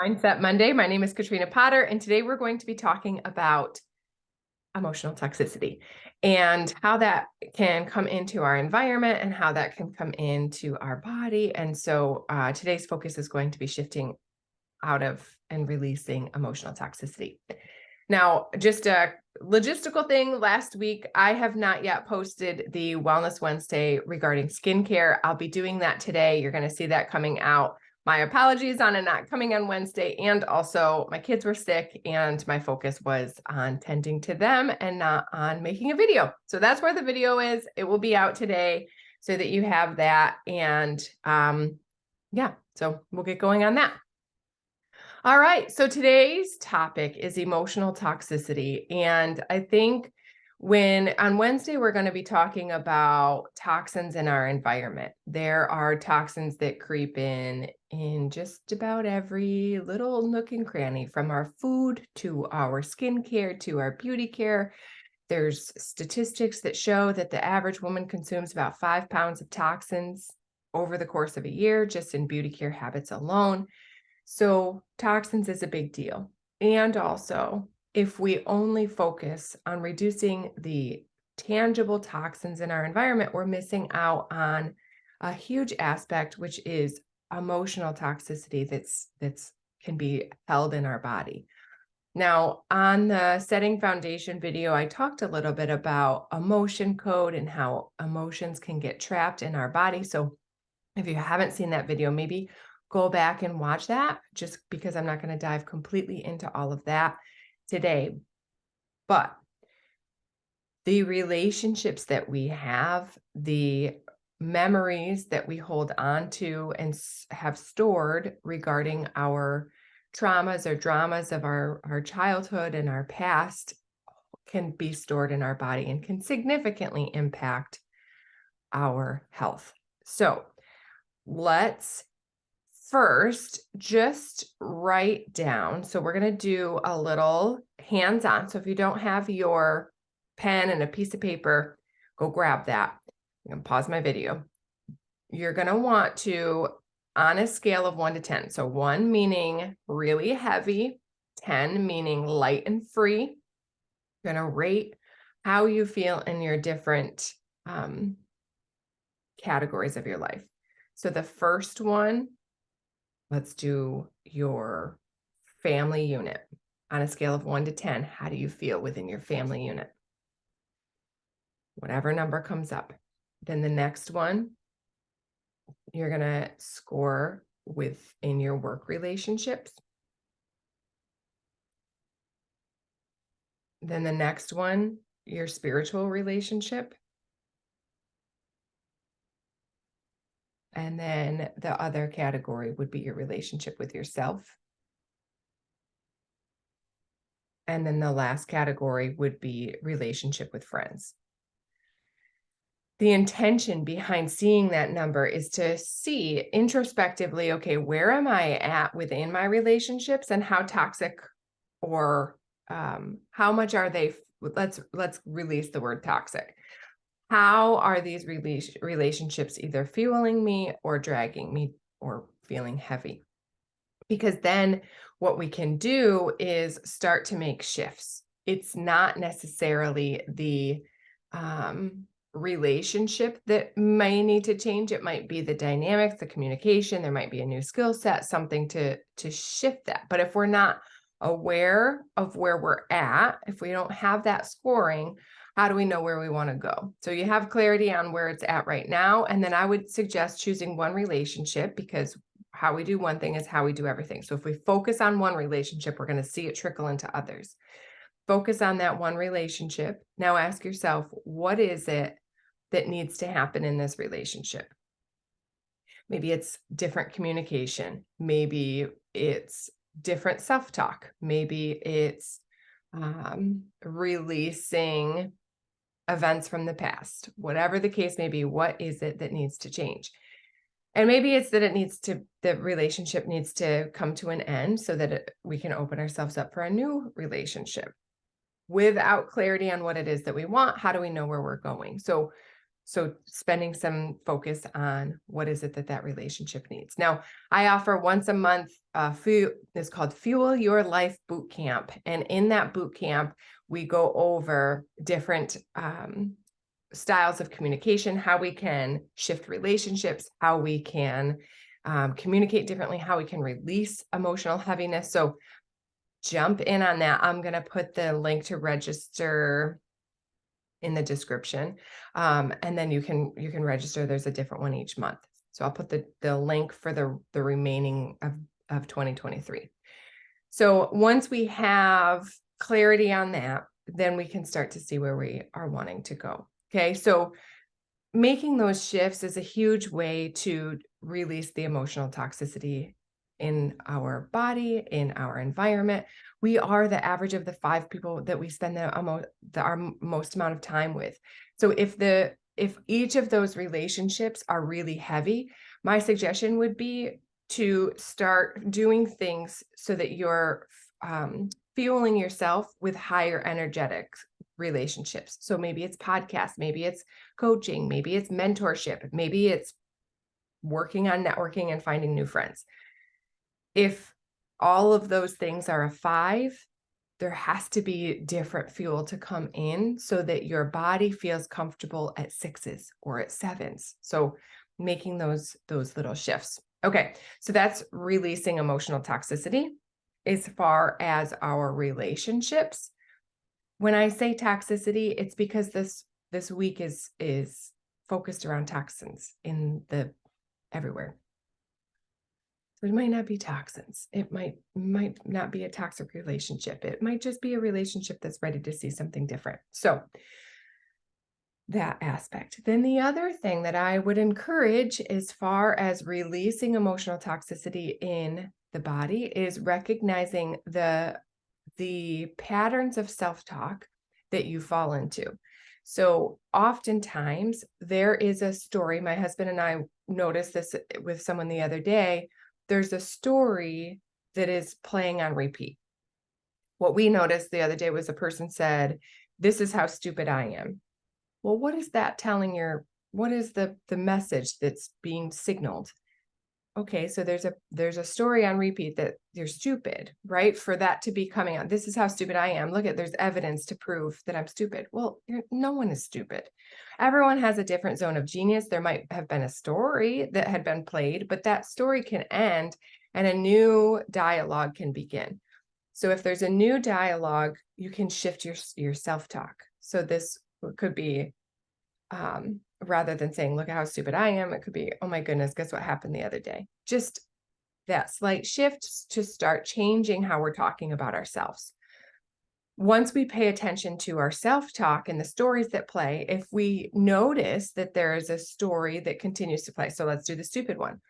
Mindset Monday. My name is Katrina Potter, and today we're going to be talking about emotional toxicity and how that can come into our environment and how that can come into our body. And so today's focus is going to be shifting out of and releasing emotional toxicity. Now, just a logistical thing, last week, I have not yet posted the Wellness Wednesday regarding skincare. I'll be doing that today. You're going to see that coming out. My apologies on it not coming on Wednesday. And also my kids were sick and my focus was on tending to them and not on making a video. So that's where the video is. It will be out today so that you have that. And yeah, so we'll get going on that. All right, so today's topic is emotional toxicity. And I think on Wednesday, we're going to be talking about toxins in our environment. There are toxins that creep in just about every little nook and cranny, from our food to our skincare to our beauty care. There's statistics that show that the average woman consumes about 5 pounds of toxins over the course of a year, just in beauty care habits alone. So toxins is a big deal. And also, if we only focus on reducing the tangible toxins in our environment, we're missing out on a huge aspect, which is emotional toxicity that's can be held in our body. Now, on the Setting Foundation video, I talked a little bit about emotion code and how emotions can get trapped in our body. So if you haven't seen that video, maybe go back and watch that, just because I'm not going to dive completely into all of that today. But the relationships that we have, the memories that we hold on to and have stored regarding our traumas or dramas of our childhood and our past can be stored in our body and can significantly impact our health. So let's first just write down. So we're going to do a little hands-on. So if you don't have your pen and a piece of paper, go grab that. I'm going to pause my video. You're going to want to, on a scale of 1 to 10. So 1 meaning really heavy, 10 meaning light and free. You're going to rate how you feel in your different categories of your life. So the first one, let's do your family unit. On a scale of 1 to 10, how do you feel within your family unit? Whatever number comes up. Then the next one, you're going to score within your work relationships. Then the next one, your spiritual relationship. And then the other category would be your relationship with yourself. And then the last category would be relationship with friends. The intention behind seeing that number is to see introspectively, okay, where am I at within my relationships and how toxic or how much are they? Let's release the word toxic. How are these relationships either fueling me or dragging me or feeling heavy? Because then what we can do is start to make shifts. It's not necessarily the relationship that may need to change. It might be the dynamics, the communication. There might be a new skill set, something to shift that. But if we're not aware of where we're at, if we don't have that scoring, how do we know where we want to go? So you have clarity on where it's at right now. And then I would suggest choosing one relationship, because how we do one thing is how we do everything. So if we focus on one relationship, we're going to see it trickle into others. Focus on that one relationship. Now ask yourself, what is it that needs to happen in this relationship? Maybe it's different communication. Maybe it's different self-talk. Maybe it's releasing events from the past. Whatever the case may be, what is it that needs to change? And maybe it's that the relationship needs to come to an end so that we can open ourselves up for a new relationship. Without clarity on what it is that we want, how do we know where we're going? So So spending some focus on what is it that that relationship needs. Now, I offer once a month, it's called Fuel Your Life Boot Camp. And in that boot camp, we go over different styles of communication, how we can shift relationships, how we can communicate differently, how we can release emotional heaviness. So jump in on that. I'm going to put the link to register in the description. And then you can register. There's a different one each month. So I'll put the link for the remaining of 2023. So once we have clarity on that, then we can start to see where we are wanting to go. Okay. So making those shifts is a huge way to release the emotional toxicity in our body, in our environment. We are the average of the 5 people that we spend our most amount of time with. So if each of those relationships are really heavy, my suggestion would be to start doing things so that you're fueling yourself with higher energetic relationships. So maybe it's podcasts, maybe it's coaching, maybe it's mentorship, maybe it's working on networking and finding new friends. If all of those things are a 5, there has to be different fuel to come in so that your body feels comfortable at 6s or at 7s. So making those little shifts. Okay, so that's releasing emotional toxicity. As far as our relationships, when I say toxicity, it's because this week is focused around toxins in the everywhere. So it might not be toxins. It might not be a toxic relationship. It might just be a relationship that's ready to see something different. So that aspect. Then the other thing that I would encourage as far as releasing emotional toxicity in the body is recognizing the patterns of self-talk that you fall into. So oftentimes there is a story. My husband and I noticed this with someone the other day. There's a story that is playing on repeat. What we noticed the other day was a person said, "This is how stupid I am." Well, what is that telling what is the message that's being signaled? Okay, so there's a story on repeat that you're stupid, right? For that to be coming out, this is how stupid I am. Look there's evidence to prove that I'm stupid. Well, no one is stupid. Everyone has a different zone of genius. There might have been a story that had been played, but that story can end and a new dialogue can begin. So if there's a new dialogue, you can shift your self-talk. So this could be rather than saying, "Look at how stupid I am," it could be, "Oh my goodness, guess what happened the other day?" Just that slight shift to start changing how we're talking about ourselves. Once we pay attention to our self-talk and the stories that play, if we notice that there is a story that continues to play, so let's do the stupid one.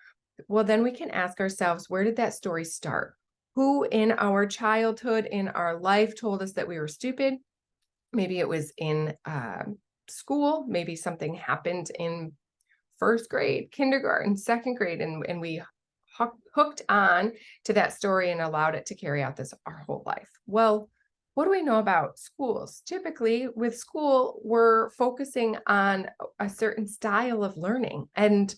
Well, then we can ask ourselves, where did that story start? Who in our childhood, in our life, told us that we were stupid? Maybe it was in school. Maybe something happened in 1st grade, kindergarten, 2nd grade, and we hooked on to that story and allowed it to carry out our whole life. Well, what do we know about schools? Typically with school, we're focusing on a certain style of learning and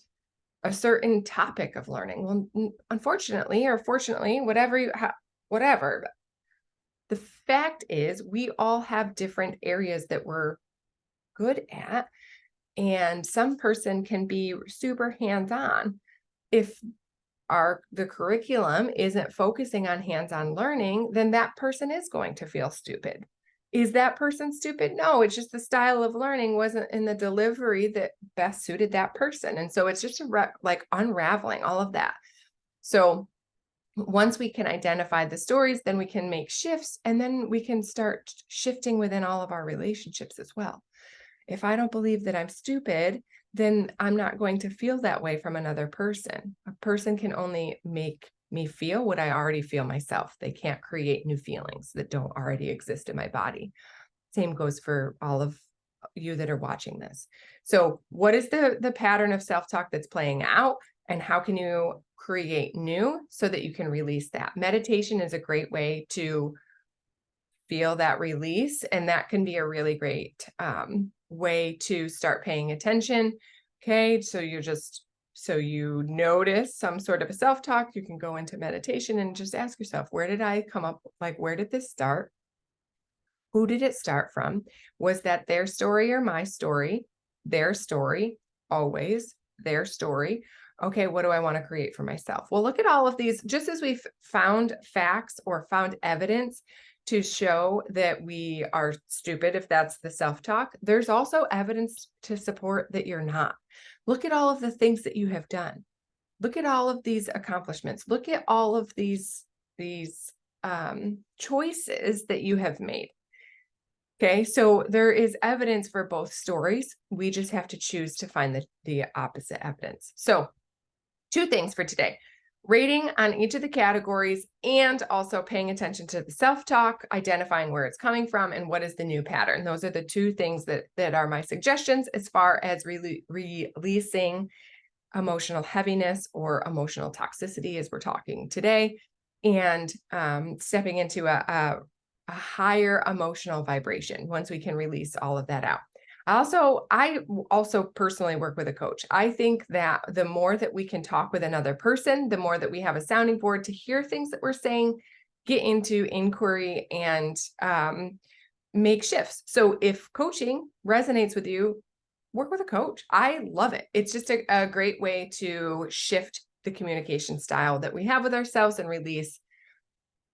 a certain topic of learning. Well, unfortunately, or fortunately, whatever. The fact is we all have different areas that we're good at, and some person can be super hands-on. If the curriculum isn't focusing on hands-on learning, then that person is going to feel stupid. Is that person stupid? No, it's just the style of learning wasn't in the delivery that best suited that person. And so it's just like unraveling all of that. So once we can identify the stories, then we can make shifts, and then we can start shifting within all of our relationships as well. If I don't believe that I'm stupid, then I'm not going to feel that way from another person. A person can only make me feel what I already feel myself. They can't create new feelings that don't already exist in my body. Same goes for all of you that are watching this. So what is the pattern of self-talk that's playing out, and how can you create new so that you can release that? Meditation is a great way to feel that release, and that can be a really great way to start paying attention. Okay, so you notice some sort of a self-talk, you can go into meditation and just ask yourself, where did I come up? Like, where did this start? Who did it start from? Was that their story or my story? Their story, always their story. Okay, what do I want to create for myself? Well, look at all of these, just as we've found facts or found evidence to show that we are stupid, if that's the self-talk, there's also evidence to support that you're not. Look at all of the things that you have done. Look at all of these accomplishments. Look at all of these choices that you have made. Okay, so there is evidence for both stories. We just have to choose to find the opposite evidence. So 2 things for today: rating on each of the categories, and also paying attention to the self-talk, identifying where it's coming from, and what is the new pattern. Those are the 2 things that are my suggestions as far as releasing emotional heaviness or emotional toxicity, as we're talking today, and stepping into a higher emotional vibration once we can release all of that out. I also personally work with a coach. I think that the more that we can talk with another person, the more that we have a sounding board to hear things that we're saying, get into inquiry, and make shifts. So if coaching resonates with you, work with a coach. I love it. It's just a great way to shift the communication style that we have with ourselves and release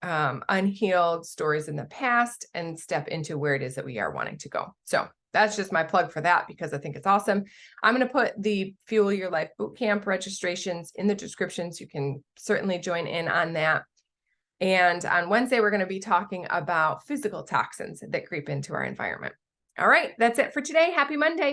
unhealed stories in the past and step into where it is that we are wanting to go. So that's just my plug for that, because I think it's awesome. I'm going to put the Fuel Your Life Bootcamp registrations in the descriptions. You can certainly join in on that. And on Wednesday, we're going to be talking about physical toxins that creep into our environment. All right, that's it for today. Happy Monday.